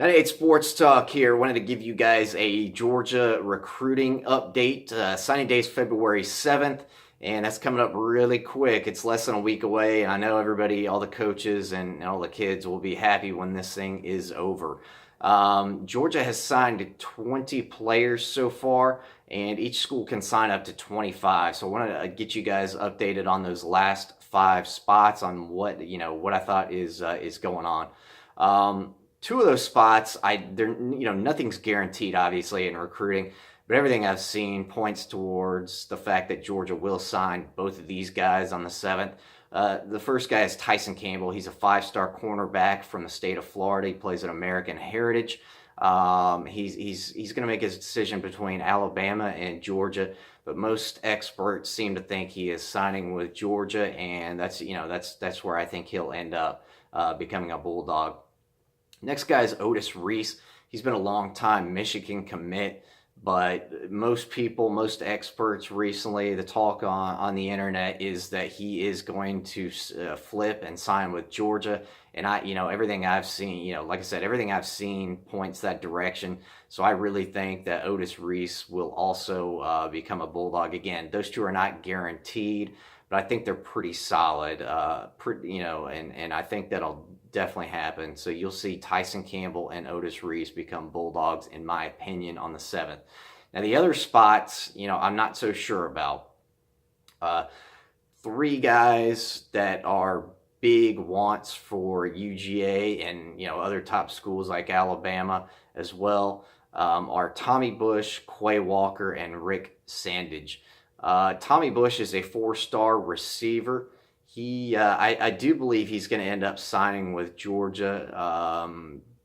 It's Sports Talk here. Wanted to give you guys a Georgia recruiting update. Signing day is February 7th, and that's coming up really quick. It's less than a week away, and I know everybody, all the coaches and all the kids will be happy when this thing is over. Georgia has signed 20 players so far, and each school can sign up to 25. So I wanted to get you guys updated on those last 5 spots on what I thought is going on. Two of those spots, nothing's guaranteed, obviously, in recruiting, but everything I've seen points towards the fact that Georgia will sign both of these guys on the 7th. The first guy is Tyson Campbell. He's a 5-star cornerback from the state of Florida. He plays at American Heritage. He's going to make his decision between Alabama and Georgia, but most experts seem to think he is signing with Georgia, and that's where I think he'll end up becoming a Bulldog. Next guy is Otis Reese. He's been a long time Michigan commit, but most experts recently, the talk on the internet is that he is going to flip and sign with Georgia. And everything I've seen, like I said, everything I've seen points that direction. So I really think that Otis Reese will also become a Bulldog. Again, those two are not guaranteed, but I think they're pretty solid. And I think that'll definitely happen. So you'll see Tyson Campbell and Otis Reese become Bulldogs, in my opinion, on the 7th. Now, the other spots, I'm not so sure about. 3 guys that are big wants for UGA and, other top schools like Alabama as well are Tommy Bush, Quayle Walker, and Rick Sandidge. Tommy Bush is a 4-star receiver. I do believe he's going to end up signing with Georgia,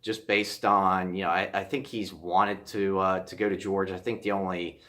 just based on, I think he's wanted to go to Georgia. I think the only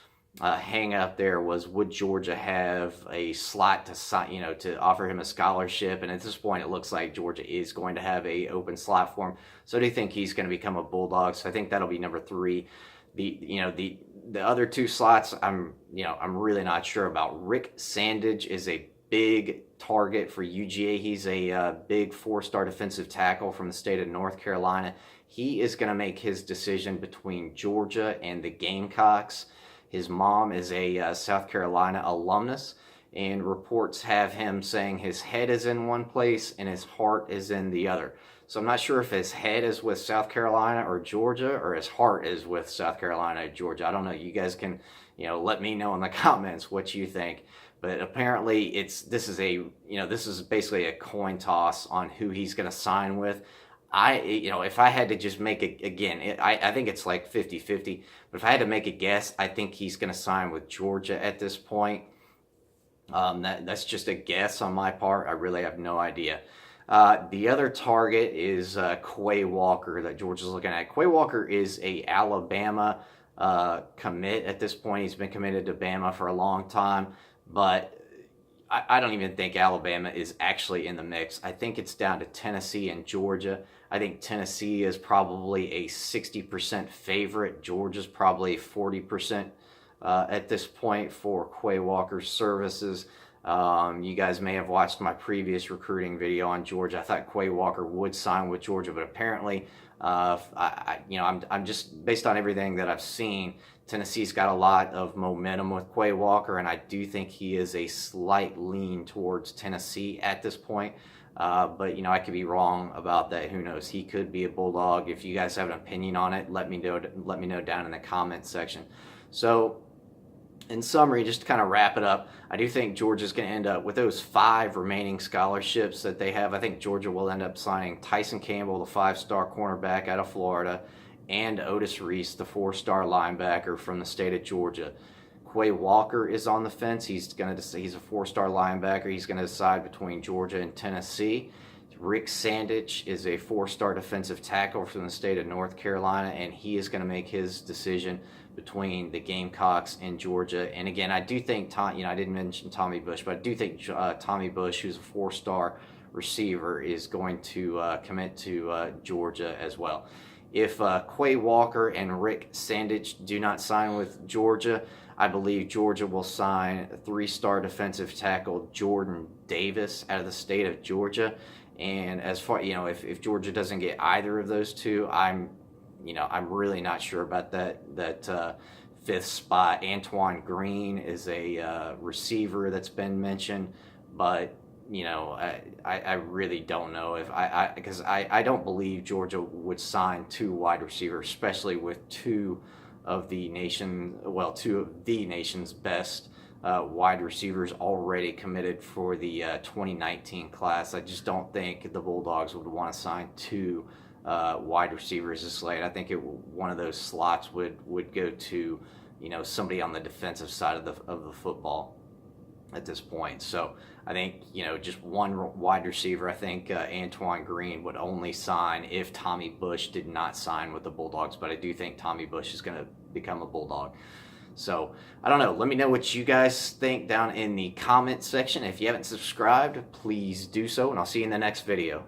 hang up there was, would Georgia have a slot to sign, to offer him a scholarship? And at this point, it looks like Georgia is going to have a open slot for him. So I do think he's going to become a Bulldog. So I think that'll be number 3. The other 2 slots, I'm really not sure about. Rick Sandidge is a big target for UGA. He's a big 4-star defensive tackle from the state of North Carolina. He is going to make his decision between Georgia and the Gamecocks. His mom is a South Carolina alumnus, and reports have him saying his head is in one place and his heart is in the other. So I'm not sure if his head is with South Carolina or Georgia, or his heart is with South Carolina or Georgia. I don't know. You guys can, let me know in the comments what you think. But apparently, this is basically a coin toss on who he's going to sign with. If I had to just make it again, I think it's like 50-50. But if I had to make a guess, I think he's going to sign with Georgia at this point. That's just a guess on my part. I really have no idea. The other target is Quayle Walker that Georgia's looking at. Quayle Walker is a Alabama commit at this point. He's been committed to Bama for a long time, but I don't even think Alabama is actually in the mix. I think it's down to Tennessee and Georgia. I think Tennessee is probably a 60% favorite. Georgia's probably 40% at this point for Quayle Walker's services. You guys may have watched my previous recruiting video on Georgia. I thought Quayle Walker would sign with Georgia, but apparently, I'm just based on everything that I've seen. Tennessee's got a lot of momentum with Quayle Walker, and I do think he is a slight lean towards Tennessee at this point. But I could be wrong about that. Who knows? He could be a Bulldog. If you guys have an opinion on it, let me know. Let me know down in the comments section. So, in summary, just to kind of wrap it up, I do think Georgia's going to end up with those 5 remaining scholarships that they have. I think Georgia will end up signing Tyson Campbell, the 5-star cornerback out of Florida, and Otis Reese, the 4-star linebacker from the state of Georgia. Quayle Walker is on the fence. He's a 4-star linebacker. He's going to decide between Georgia and Tennessee. Rick Sandidge is a 4-star defensive tackle from the state of North Carolina, and he is going to make his decision between the Gamecocks and Georgia. And again, I do think I didn't mention Tommy Bush, but I do think Tommy Bush, who's a 4-star receiver, is going to commit to Georgia as well. If Quayle Walker and Rick Sandidge do not sign with Georgia, I believe Georgia will sign 3-star defensive tackle Jordan Davis out of the state of Georgia. And as far, if Georgia doesn't get either of those two, I'm I'm really not sure about that fifth spot. Antoine Green is a receiver that's been mentioned, but I really don't know if because I don't believe Georgia would sign 2 wide receivers, especially with two of the nation's best wide receivers already committed for the 2019 class. I just don't think the Bulldogs would want to sign 2 wide receivers this late. I think one of those slots would go to somebody on the defensive side of the football at this point. So I think just one wide receiver. I think Antoine Green would only sign if Tommy Bush did not sign with the Bulldogs, but I do think Tommy Bush is going to become a Bulldog. So I don't know. Let me know what you guys think down in the comment section. If you haven't subscribed, please do so, and I'll see you in the next video.